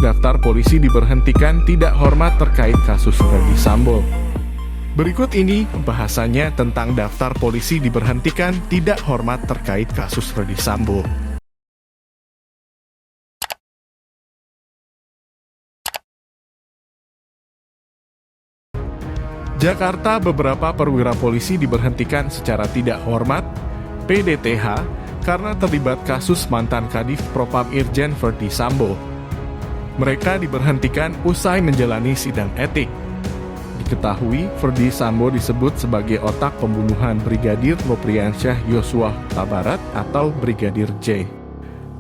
Daftar polisi diberhentikan tidak hormat terkait kasus Ferdy Sambo. Berikut ini bahasannya tentang daftar polisi diberhentikan tidak hormat terkait kasus Ferdy Sambo. Jakarta, beberapa perwira polisi diberhentikan secara tidak hormat (PDTH) karena terlibat kasus mantan Kadif Propam Irjen Ferdy Sambo. Mereka diberhentikan usai menjalani sidang etik. Diketahui, Ferdy Sambo disebut sebagai otak pembunuhan Brigadir Nopriansyah Yosua Huta Barat atau Brigadir J.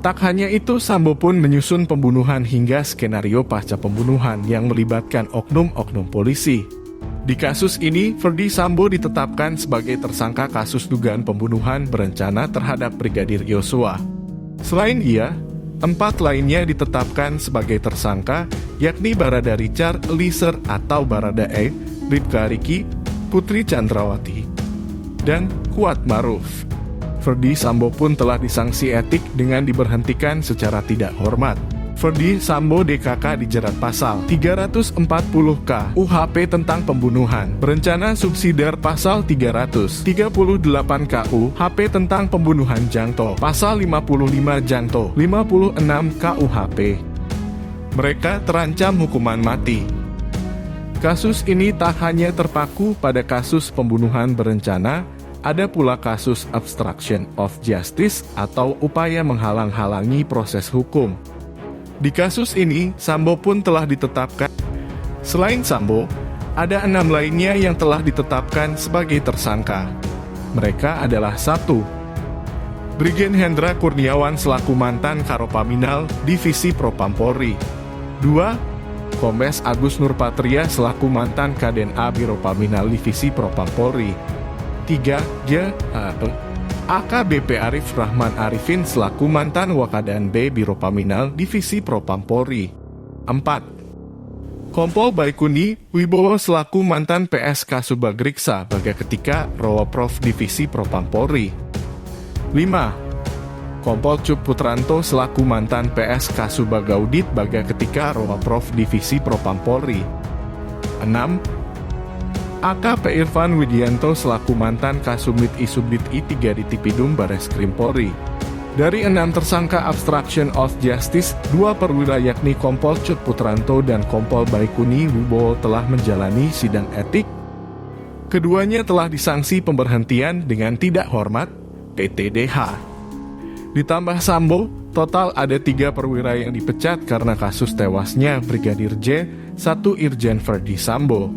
Tak hanya itu, Sambo pun menyusun pembunuhan hingga skenario pasca pembunuhan yang melibatkan oknum-oknum polisi. Di kasus ini, Ferdy Sambo ditetapkan sebagai tersangka kasus dugaan pembunuhan berencana terhadap Brigadir Yosua. Selain dia, 4 lainnya ditetapkan sebagai tersangka, yakni Barada Richard Eliezer atau Barada E, Bribka Riki, Putri Chandrawati, dan Kuat Maruf. Ferdy Sambo pun telah disanksi etik dengan diberhentikan secara tidak hormat. Ferdy Sambo DKK dijerat pasal 340 KUHP tentang pembunuhan berencana subsidiar, pasal 338 KUHP tentang pembunuhan jangto, pasal 55 jangto, 56 KUHP. Mereka terancam hukuman mati. Kasus ini tak hanya terpaku pada kasus pembunuhan berencana, ada pula kasus obstruction of justice atau upaya menghalang-halangi proses hukum. Di kasus ini, Sambo pun telah ditetapkan. Selain Sambo, ada 6 lainnya yang telah ditetapkan sebagai tersangka. Mereka adalah 1. Brigjen Hendra Kurniawan selaku mantan Karopaminal Divisi Propam Polri. 2. Kombes Agus Nurpatria selaku mantan Kaden A Biropaminal Divisi Propam Polri. 3. AKBP Arif Rahman Arifin selaku mantan Wakadan B Biropaminal Divisi Propam Polri. 4. Kompol Baikuni Wibowo selaku mantan PSK Subagriksa Baga Ketika Rowaprov Divisi Propam Polri. 5. Kompol Cup Putranto selaku mantan PSK Subagaudit Baga Ketika Rowaprov Divisi Propam Polri. 6. AKP Irfan Widianto selaku mantan Kasubdit Isubdit I3 di Tipidum Bareskrim Polri. Dari 6 tersangka obstruction of justice, 2 perwira yakni Kompol Cut Putranto dan Kompol Baikuni Wibowo telah menjalani sidang etik. Keduanya telah disanksi pemberhentian dengan tidak hormat (PTDH). Ditambah Sambo, total ada 3 perwira yang dipecat karena kasus tewasnya Brigadir J, 1 Irjen Ferdy Sambo.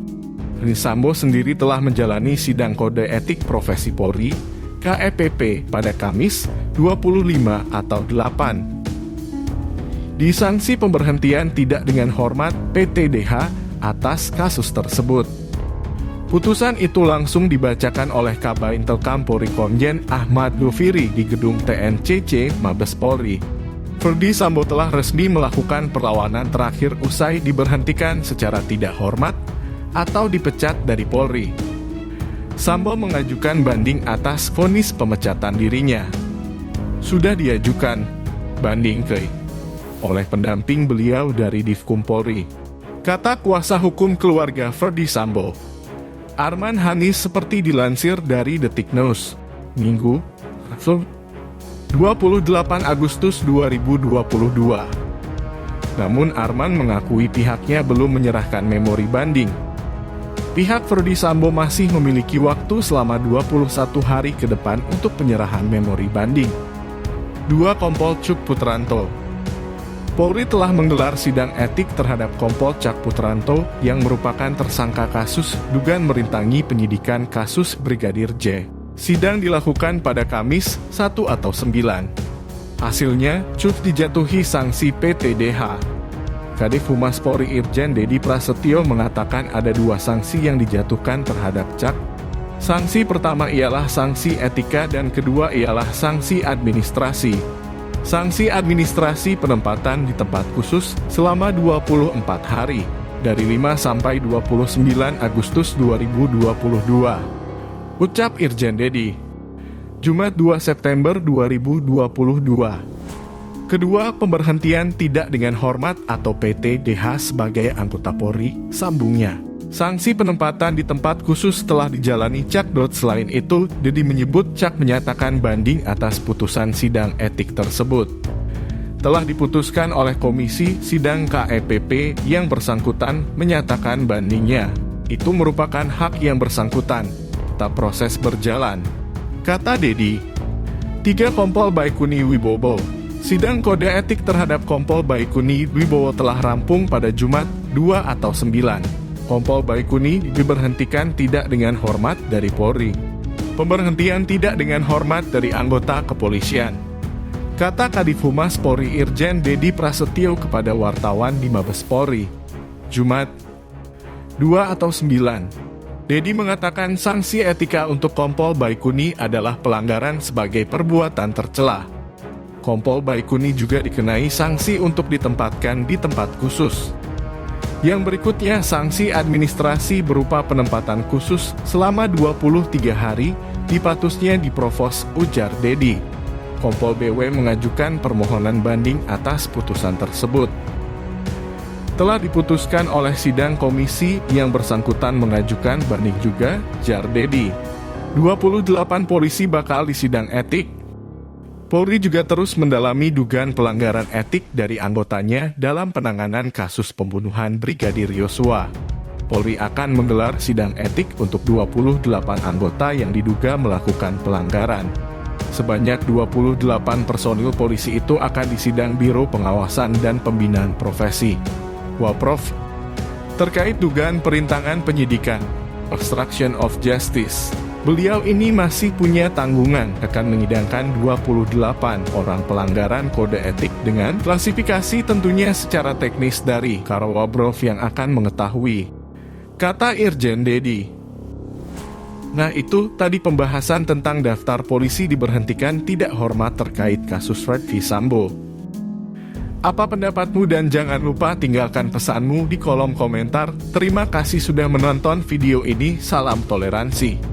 Ferdy Sambo sendiri telah menjalani sidang kode etik profesi Polri (KEPP) pada Kamis 25 atau 8. Disanksi pemberhentian tidak dengan hormat (PTDH) atas kasus tersebut. Putusan itu langsung dibacakan oleh Kabaintelkam Polri Komjen Ahmad Doviri di gedung TNCC Mabes Polri. Ferdy Sambo telah resmi melakukan perlawanan terakhir usai diberhentikan secara tidak hormat atau dipecat dari Polri. Sambo mengajukan banding atas vonis pemecatan dirinya. Sudah diajukan banding oleh pendamping beliau dari Divkum Polri. Kata kuasa hukum keluarga Ferdy Sambo, Arman Hanis, seperti dilansir dari Detik News, Minggu 28 Agustus 2022. Namun Arman mengakui pihaknya belum menyerahkan memori banding. Pihak Ferdy Sambo masih memiliki waktu selama 21 hari ke depan untuk penyerahan memori banding. 2. Kompol Cuk Putranto. Polri telah menggelar sidang etik terhadap Kompol Cuk Putranto yang merupakan tersangka kasus dugaan merintangi penyidikan kasus Brigadir J. Sidang dilakukan pada Kamis 1 atau 9. Hasilnya, Cuk dijatuhi sanksi PTDH. Kadif Humas Polri Irjen Dedi Prasetyo mengatakan ada 2 sanksi yang dijatuhkan terhadap Cak. Sanksi pertama ialah sanksi etika dan kedua ialah sanksi administrasi. Sanksi administrasi penempatan di tempat khusus selama 24 hari, dari 5 sampai 29 Agustus 2022. Ucap Irjen Dedi. Jumat 2 September 2022. Kedua, pemberhentian tidak dengan hormat atau PTDH sebagai anggota Polri, sambungnya. Sanksi penempatan di tempat khusus telah dijalani Cak. Selain itu, Dedi menyebut Cak menyatakan banding atas putusan sidang etik tersebut. Telah diputuskan oleh Komisi Sidang KEPP yang bersangkutan menyatakan bandingnya. Itu merupakan hak yang bersangkutan, tetap proses berjalan, kata Dedi. 3. Kompol Baikuni Wibowo. Sidang kode etik terhadap Kompol Baikuni Wibowo telah rampung pada Jumat 2 atau 9. Kompol Baikuni diberhentikan tidak dengan hormat dari Polri. Pemberhentian tidak dengan hormat dari anggota kepolisian, kata Kadif Humas Polri Irjen Dedi Prasetyo kepada wartawan di Mabes Polri, Jumat 2 atau 9. Dedi mengatakan sanksi etika untuk Kompol Baikuni adalah pelanggaran sebagai perbuatan tercela. Kompol Baikuni juga dikenai sanksi untuk ditempatkan di tempat khusus. Yang berikutnya, sanksi administrasi berupa penempatan khusus selama 23 hari di Patusnya di Provos, ujar Dedi. Kompol BW mengajukan permohonan banding atas putusan tersebut. Telah diputuskan oleh sidang komisi yang bersangkutan mengajukan banding juga, jar Dedi. 28 polisi bakal disidang etik. Polri juga terus mendalami dugaan pelanggaran etik dari anggotanya dalam penanganan kasus pembunuhan Brigadir Yosua. Polri akan menggelar sidang etik untuk 28 anggota yang diduga melakukan pelanggaran. Sebanyak 28 personil polisi itu akan disidang Biro Pengawasan dan Pembinaan Profesi, Waprov, terkait dugaan perintangan penyidikan, obstruction of justice. Beliau ini masih punya tanggungan akan menyidangkan 28 orang pelanggaran kode etik dengan klasifikasi tentunya secara teknis dari Karowabrov yang akan mengetahui, kata Irjen Dedi. Nah, itu tadi pembahasan tentang daftar polisi diberhentikan tidak hormat terkait kasus Verdi Sambo. Apa pendapatmu dan jangan lupa tinggalkan pesanmu di kolom komentar. Terima kasih sudah menonton video ini, salam toleransi.